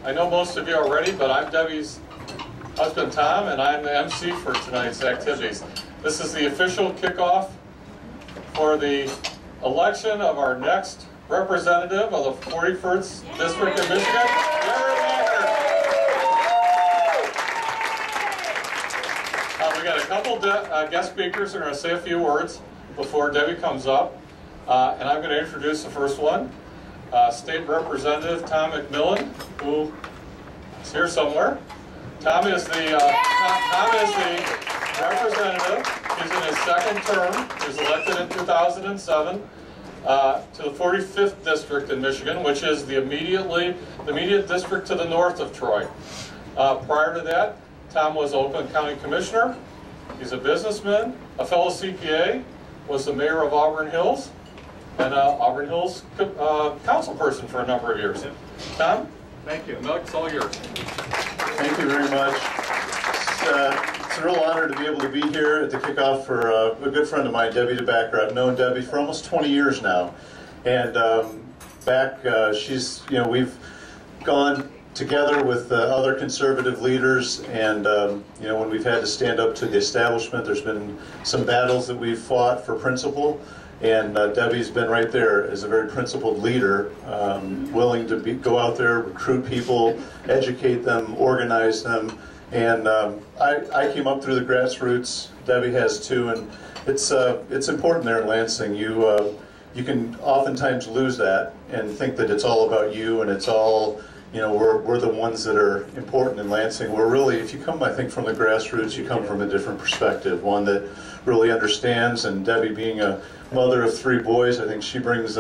I know most of you already, but I'm Debbie's husband, Tom, and I'm the MC for tonight's activities. This is the official kickoff for the election of our next representative of the 41st District in Michigan, DeBacker. We got a couple guest speakers who are going to say a few words before Debbie comes up, and I'm going to introduce the first one. State Representative Tom McMillan, who is here somewhere. Tom is the representative. He's in his second term. He was elected in 2007 to the 45th District in Michigan, which is the immediate district to the north of Troy. Prior to that, Tom was Oakland County Commissioner. He's a businessman, a fellow CPA, was the mayor of Auburn Hills, and Auburn Hills council person for a number of years. Tom? Thank you. It's all yours. Thank you very much. It's a real honor to be able to be here at the kickoff for a good friend of mine, Debbie DeBacker. I've known Debbie for almost 20 years now, and we've gone together with other conservative leaders, and when we've had to stand up to the establishment, there's been some battles that we've fought for principle. And Debbie's been right there as a very principled leader, willing to go out there, recruit people, educate them, organize them. And I came up through the grassroots. Debbie has too, and it's important there in Lansing. You can oftentimes lose that and think that it's all about you and it's all, we're the ones that are important in Lansing. We're really, if you come, I think, from the grassroots, you come from a different perspective, one that really understands. And Debbie, being a mother of 3 boys, I think she brings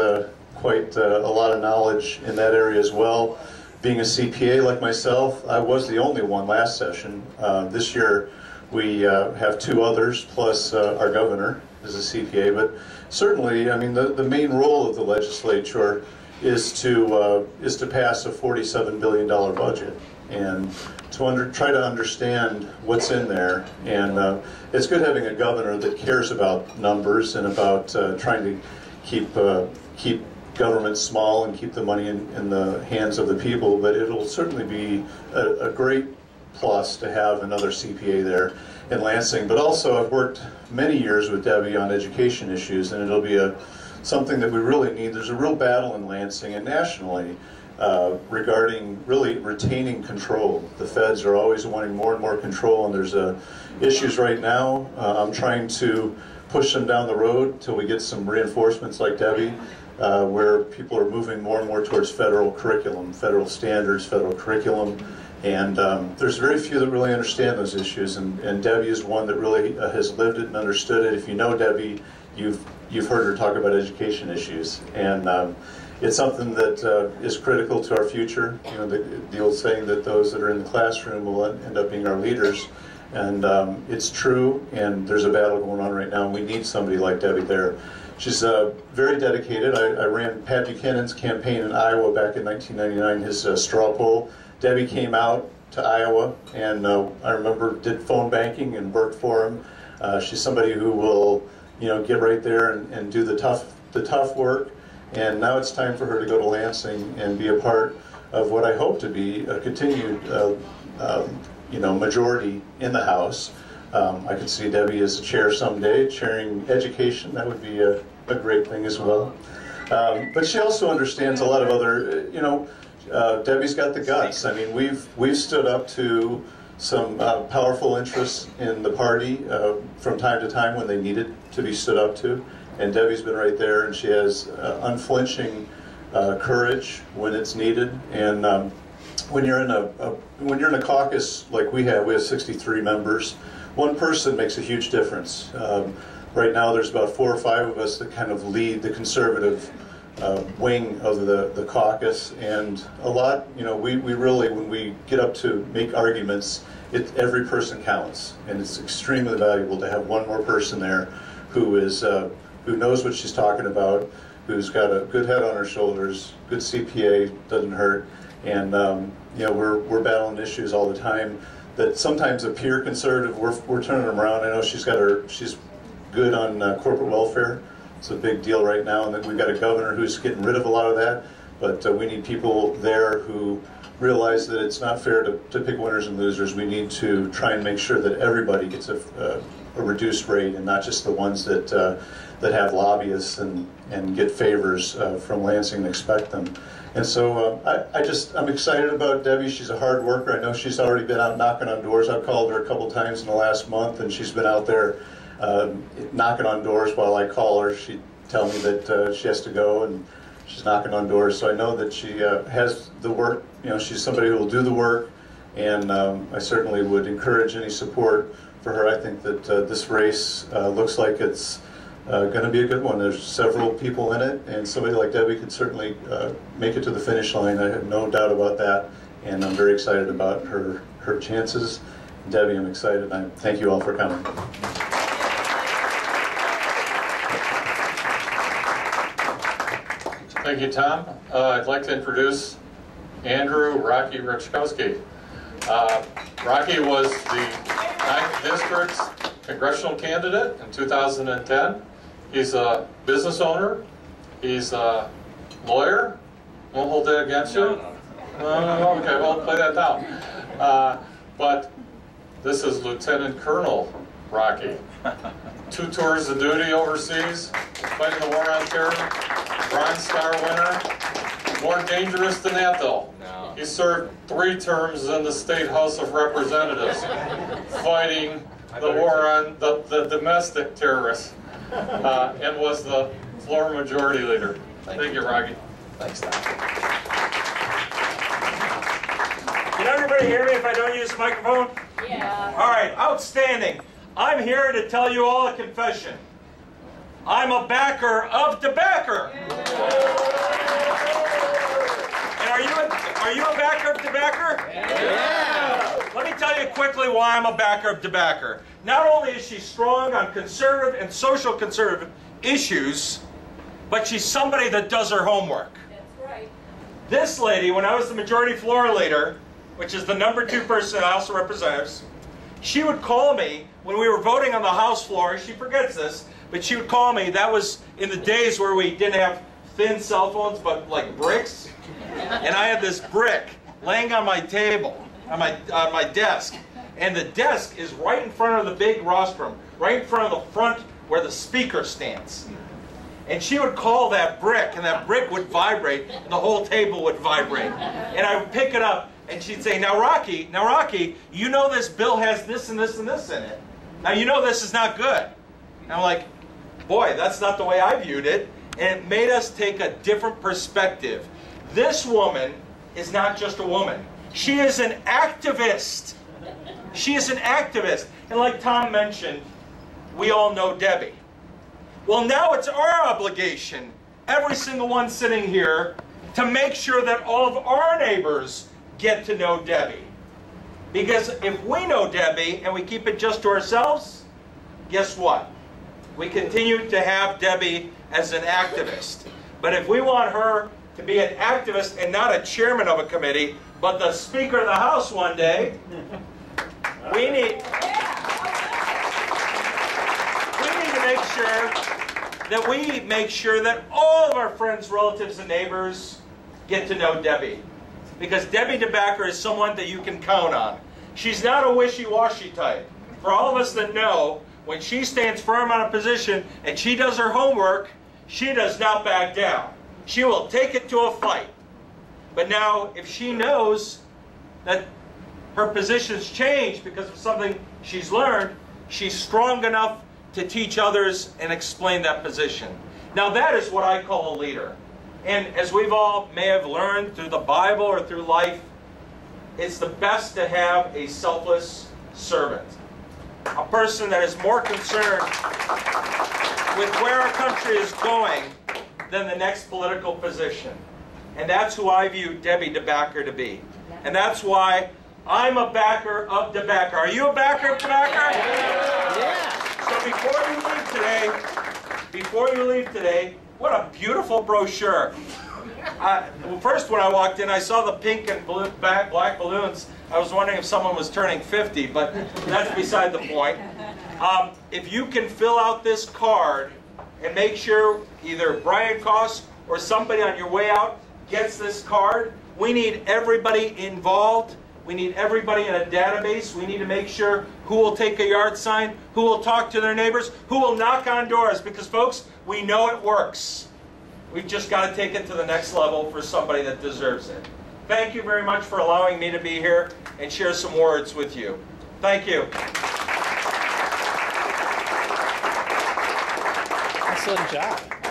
quite a lot of knowledge in that area as well. Being a CPA like myself, I was the only one last session. This year we have 2 others, plus our governor is a CPA. But certainly, I mean, the main role of the legislature is to pass a $47 billion budget and to try to understand what's in there. And it's good having a governor that cares about numbers and about trying to keep government small and keep the money in the hands of the people. But it'll certainly be a great plus to have another CPA there in Lansing. But also, I've worked many years with Debbie on education issues, and it'll be something that we really need. There's a real battle in Lansing and nationally regarding really retaining control. The feds are always wanting more and more control, and there's issues right now. I'm trying to push them down the road till we get some reinforcements like Debbie, where people are moving more and more towards federal curriculum, federal standards, federal curriculum. And there's very few that really understand those issues, and Debbie is one that really has lived it and understood it. If you know Debbie, you've heard her talk about education issues, and it's something that is critical to our future. The old saying that those that are in the classroom will end up being our leaders, and it's true. And there's a battle going on right now, and we need somebody like Debbie there. She's very dedicated. I ran Pat Buchanan's campaign in Iowa back in 1999, his straw poll. Debbie came out to Iowa, and I remember did phone banking and worked for him. She's somebody who will, get right there and do the tough work. And now it's time for her to go to Lansing and be a part of what I hope to be a continued, majority in the House. I could see Debbie as a chair someday, chairing education. That would be a great thing as well. But she also understands a lot of other, Debbie's got the guts. I mean, we've stood up to some powerful interests in the party from time to time when they needed to be stood up to. And Debbie's been right there, and she has unflinching courage when it's needed. And when you're in a caucus like we have 63 members. One person makes a huge difference. Right now, there's about 4 or 5 of us that kind of lead the conservative wing of the caucus, and a lot. We really, when we get up to make arguments, every person counts, and it's extremely valuable to have one more person there who knows what she's talking about, who's got a good head on her shoulders, good CPA, doesn't hurt, and we're battling issues all the time that sometimes appear conservative. We're turning them around. I know she's good on corporate welfare. It's a big deal right now, and then we've got a governor who's getting rid of a lot of that. But we need people there who realize that it's not fair to pick winners and losers. We need to try and make sure that everybody gets a reduced rate, and not just the ones that that have lobbyists and get favors from Lansing and expect them. And so I'm excited about Debbie. She's a hard worker. I know she's already been out knocking on doors. I've called her a couple times in the last month, and she's been out there knocking on doors while I call her. She'd tell me that she has to go, and she's knocking on doors. So I know that she has the work. You know, she's somebody who will do the work, and I certainly would encourage any support for her. I think that this race looks like it's going to be a good one. There's several people in it, and somebody like Debbie could certainly make it to the finish line. I have no doubt about that, and I'm very excited about her chances. Debbie, I'm excited. I thank you all for coming. Thank you, Tom. I'd like to introduce Andrew Rocky Richkowski. Rocky was the 9th District's congressional candidate in 2010. He's a business owner. He's a lawyer. Won't hold that against you? No, okay, well, play that down. But this is Lieutenant Colonel Rocky. 2 tours of duty overseas, fighting the war on terror, Bronze Star winner. More dangerous than that, though. No. He served 3 terms in the State House of Representatives, fighting the war on the domestic terrorists, and was the floor majority leader. Thank you, Rocky. Thanks, Tom. Can everybody hear me if I don't use the microphone? Yeah. All right, outstanding. I'm here to tell you all a confession. I'm a backer of DeBacker. And are you a backer of DeBacker? Yeah. Let me tell you quickly why I'm a backer of DeBacker. Not only is she strong on conservative and social conservative issues, but she's somebody that does her homework. That's right. This lady, when I was the majority floor leader, which is the #2 person in the House of Representatives, she would call me when we were voting on the House floor. She forgets this, but she would call me. That was in the days where we didn't have thin cell phones, but like bricks. And I had this brick laying on my table, on my desk. And the desk is right in front of the big rostrum, right in front of the front where the speaker stands. And she would call that brick, and that brick would vibrate, and the whole table would vibrate. And I would pick it up, and she'd say, now Rocky, you know this bill has this and this and this in it. Now you know this is not good. And I'm like, boy, that's not the way I viewed it. And it made us take a different perspective. This woman is not just a woman. She is an activist. She is an activist. And like Tom mentioned, we all know Debbie. Well, now it's our obligation, every single one sitting here, to make sure that all of our neighbors get to know Debbie. Because if we know Debbie and we keep it just to ourselves, guess what? We continue to have Debbie as an activist. But if we want her to be an activist and not a chairman of a committee, but the Speaker of the House one day, we need to make sure that all of our friends, relatives, and neighbors get to know Debbie. Because Debbie DeBacker is someone that you can count on. She's not a wishy-washy type. For all of us that know, when she stands firm on a position and she does her homework, she does not back down. She will take it to a fight. But now, if she knows that her position's changed because of something she's learned, she's strong enough to teach others and explain that position. Now that is what I call a leader. And as we've all may have learned through the Bible or through life, it's the best to have a selfless servant. A person that is more concerned with where our country is going than the next political position. And that's who I view Debbie DeBacker to be. And that's why I'm a backer of DeBacker. Are you a backer of DeBacker? Yeah. So before you leave today, what a beautiful brochure. Well, first when I walked in, I saw the pink and blue, black balloons. I was wondering if someone was turning 50, but that's beside the point. If you can fill out this card and make sure either Brian Koss or somebody on your way out gets this card, We need everybody involved. We need everybody in a database. We need to make sure who will take a yard sign, who will talk to their neighbors, who will knock on doors, because folks, we know it works. We've just got to take it to the next level for somebody that deserves it. Thank you very much for allowing me to be here and share some words with you. Thank you. Excellent job.